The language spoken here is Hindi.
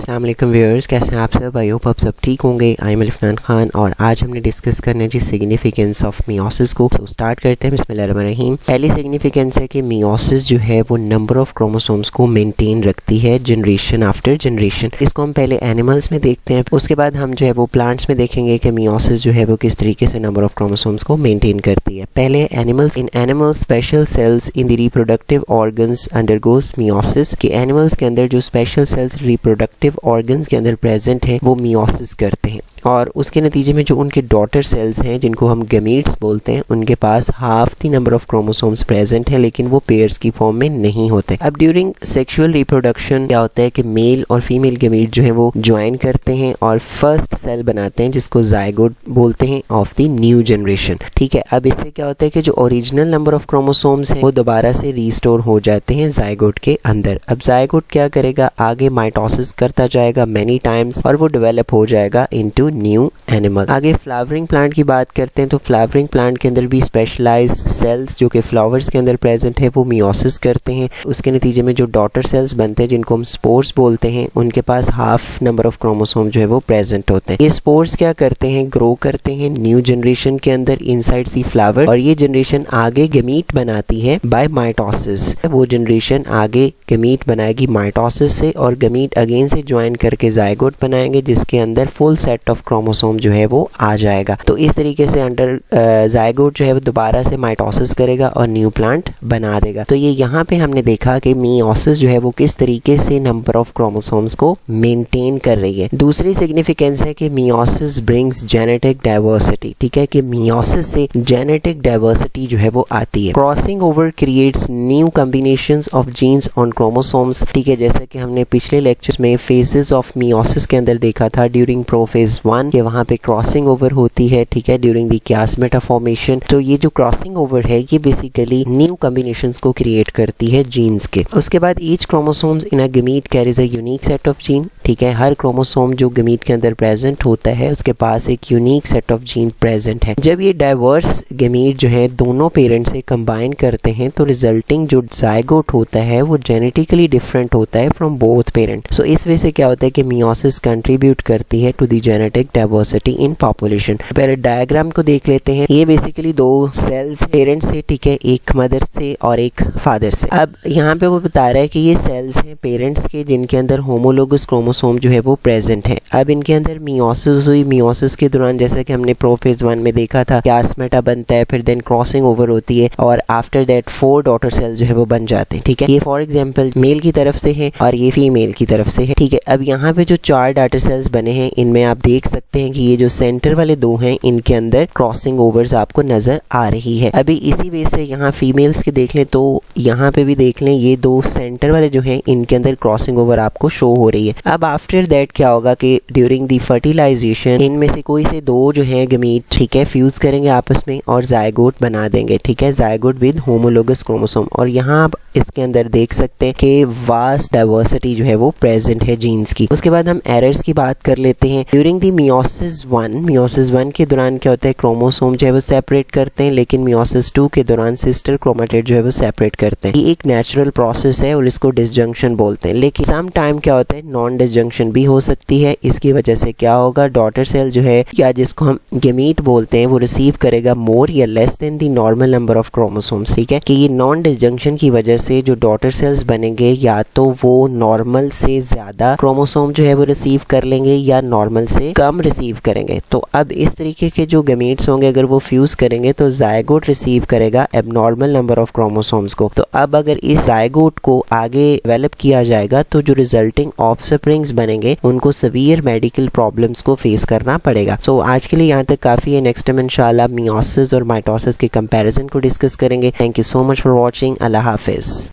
अस्सलाम वालेकुम व्यूअर्स, कैसे हैं आप सब। आई होप आप सब ठीक होंगे। आई एम अफनान खान और आज हमने डिस्कस करना है जी सिग्निफिकेंस ऑफ मियोसिस को। तो स्टार्ट करते हैं बिस्मिल्लाहिर्रहमानिर्रहीम। पहली सिग्निफिकेंस है कि मियोसिस जो है वो नंबर ऑफ क्रोमोसोम्स को मेंटेन रखती है जनरेशन आफ्टर जनरेशन। इसको हम पहले एनिमल्स में देखते हैं, उसके बाद हम जो है वो प्लांट्स में देखेंगे कि मियोसिस जो है वो किस तरीके से नंबर ऑफ क्रोमोसोम्स को मेंटेन करती है। पहले animals. In animals special cells in the reproductive organs undergoes meiosis. कि एनिमल्स के अंदर जो स्पेशल सेल्स रिप्रोडक्टिव ऑर्गन्स के अंदर प्रेजेंट हैं वो मियोसिस करते हैं और उसके नतीजे में जो उनके डॉटर सेल्स हैं जिनको हम गमीट्स बोलते हैं, उनके पास half the number of chromosomes present हैं लेकिन वो पेयर्स की फॉर्म में नहीं होते। अब ड्यूरिंग सेक्सुअल रिप्रोडक्शन क्या होता है कि मेल और फीमेल गमीट जो है वो ज्वाइन करते हैं और फर्स्ट सेल बनाते हैं जिसको जायगोट बोलते हैं ऑफ द न्यू जनरेशन। ठीक है, अब इससे क्या होता है कि जो ओरिजिनल नंबर ऑफ क्रोमोसोम्स हैं वो दोबारा से रिस्टोर हो जाते हैं जायगोट के अंदर। अब जायगोट क्या करेगा, आगे माइटोसिस करता जाएगा मैनी टाइम्स और वो डेवलप हो जाएगा इनटू न्यू एनिमल। आगे फ्लावरिंग प्लांट की बात करते हैं तो फ्लावरिंग प्लांट के अंदर भी स्पेशलाइज्ड सेल्स जो कि फ्लावर्स के अंदर प्रेजेंट है वो मियोसिस करते हैं। उसके नतीजे में जो डॉटर सेल्स बनते हैं जिनको हम स्पोर्स बोलते हैं, उनके पास हाफ नंबर ऑफ क्रोमोसोम जो है वो प्रेजेंट होते हैं। ये स्पोर्स क्या करते हैं, ग्रो करते हैं न्यू जनरेशन के अंदर इनसाइड सी फ्लावर और ये जनरेशन आगे गमीट बनाती है बाय माइटोसिस। वो जनरेशन आगे गमीट बनाएगी माइटोसिस से और गमीट अगेन से ज्वाइन करके जायगोट बनाएंगे जिसके अंदर फुल सेट ऑफ क्रोमोसोम जो है वो आ जाएगा। तो इस तरीके से अंडर जायगोट जो है वो दोबारा से माइटोसिस करेगा और न्यू प्लांट बना देगा। तो ये यहाँ पे हमने देखा कि मियोसिस जो है वो किस तरीके से नंबर ऑफ क्रोमोसोम्स को मेंटेन कर रही है। दूसरी सिग्निफिकेंस है कि मियोसिस ब्रिंग्स जेनेटिक डाइवर्सिटी। ठीक है, कि मियोसिस से जेनेटिक डाइवर्सिटी जो है वो आती है। Crossing over creates new combinations of genes on chromosomes. ठीक है, जैसा कि हमने पिछले लेक्चर्स में फेजेस ऑफ मियोसिस के अंदर देखा था ड्यूरिंग प्रोफेज 1 के वहाँ पे क्रॉसिंग ओवर होती है। ठीक है, ड्यूरिंग द कियासमेटा फॉर्मेशन। तो ये जो क्रॉसिंग ओवर है ये बेसिकली न्यू कॉम्बिनेशंस को क्रिएट करती है जीन्स के। उसके बाद each chromosomes in a gamete carries a unique set of gene. ठीक है, हर क्रोमोसोम जो गमीट के अंदर प्रेजेंट होता है उसके पास एक unique set of gene present है। जब ये डाइवर्स गमीट जो है दोनों पेरेंट से कंबाइन करते हैं तो रिजल्टिंग जो जायगोट होता है वो जेनेटिकली डिफरेंट होता है फ्रॉम बोथ पेरेंट। सो इस वजह से क्या होता है कि मियोसिस कंट्रीब्यूट करती है to the genetic diversity in population. पहले डायग्राम को देख लेते हैं। ये बेसिकली दो सेल्स पेरेंट से, ठीक है, एक मदर से और एक फादर से। अब यहाँ पे वो बता रहा है कि ये सेल्स हैं पेरेंट्स के जिनके अंदर होमोलोगस क्रोमोसोम जो है वो प्रेजेंट है। अब इनके अंदर मियोसिस हुई। मियोसिस के दौरान जैसा कि हमने प्रोफेज 1 में देखा था कियासमेटा बनता है, फिर देन क्रॉसिंग ओवर होती है और आफ्टर दैट 4 डॉटर सेल्स जो है वो बन जाते हैं। ठीक है, ये फॉर एग्जाम्पल मेल की तरफ से है और ये फीमेल की तरफ से है। ठीक है, अब यहाँ पे जो 4 डॉटर सेल्स बने हैं इनमें आप देख सकते हैं कि ये जो सेंटर वाले 2 हैं इनके अंदर क्रॉसिंग ओवर्स आपको नजर आ रही है। अभी इसी वजह से यहाँ फीमेल्स के देख लें तो यहाँ पे भी देख लें ये 2 सेंटर वाले जो हैं इनके अंदर क्रॉसिंग ओवर आपको शो हो रही है। अब आफ्टर दैट क्या होगा कि ड्यूरिंग द फर्टिलाइजेशन इनमें से कोई से 2 जो है गमीट, ठीक है, फ्यूज करेंगे आपस में और जायगोट बना देंगे। ठीक है, जायगोट विद होमोलोगस क्रोमोसोम। और यहाँ आप इसके अंदर देख सकते हैं कि वास्ट डाइवर्सिटी जो है वो प्रेजेंट है जीन्स की। उसके बाद हम एरर्स की बात कर लेते हैं। ड्यूरिंग द मियोसिस 1 के दौरान क्या होता है, क्रोमोसोम जो है वो सेपरेट करते हैं लेकिन मियोसिस 2 के दौरान सिस्टर क्रोमेटिड जो है वो सेपरेट करते हैं। ये एक नेचुरल प्रोसेस है और इसको डिसजंक्शन बोलते हैं। लेकिन सम टाइम क्या होता है नॉन डिसजंक्शन भी हो सकती है। इसकी वजह से क्या होगा, डॉटर सेल जो है या जिसको हम गमीट बोलते हैं वो रिसीव करेगा मोर या less than the normal number of chromosomes. ठीक है, कि ये नॉन डिसजंक्शन की वजह से जो डॉटर सेल्स बनेंगे या तो वो नॉर्मल से ज्यादा क्रोमोसोम जो है वो रिसीव कर लेंगे या नॉर्मल से कम रिसीव करेंगे। तो अब इस तरीके के जो गमीट्स होंगे अगर वो फ्यूज करेंगे तो जायगोट रिसीव करेगा एबनॉर्मल नंबर ऑफ क्रोमोसोम्स को। तो अब अगर इस जायगोट को आगे डेवलप किया जाएगा तो जो रिजल्टिंग ऑफस्प्रिंग्स बनेंगे उनको सीवियर मेडिकल प्रॉब्लम्स को फेस करना पड़ेगा। सो आज के लिए यहाँ तक काफी है। नेक्स्ट टाइम इंशाल्लाह मियोसिस और माइटोसिस के कंपैरिजन को डिस्कस करेंगे। Thank you so much for watching. Allah Hafiz.